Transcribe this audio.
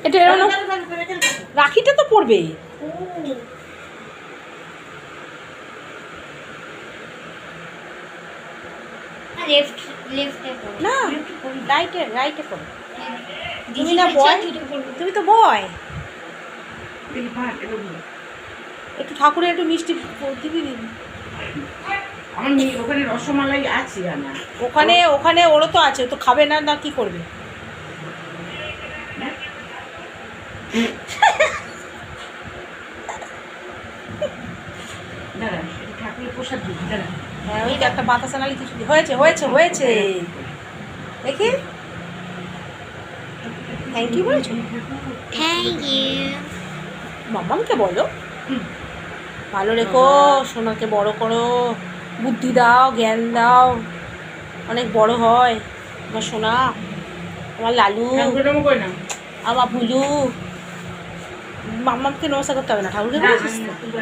এটা এরকম রাখিটা তো পড়বে। না, রাইটে করো। তুমি না বয়, তুমি তো বয়। একটু ঠাকুরের একটু মিষ্টি দিবি। ওখানে রসমালাই আছে আমার। ওখানে ওরও তো আছে, তো খাবে না, না কি করবে? দাঁড়া, ঠাকুরের প্রসাদ দিবি, দাঁড়া। হ্যাঁ, ওই যে একটা বাতাসা নালি কিছু হয়েছে দেখি। থ্যাংক ইউ বলেছো? Thank you. মাম্মামকে বলো ভালো রেখো, সোনাকে বড় করো, বুদ্ধি দাও, জ্ঞান দাও, অনেক বড় হয় আমার সোনা, আমার লালু, আমার ভুলু। মাম্মামকে নমস্কার করতে হবে না, ঠাকুরকে বলেছিস তো?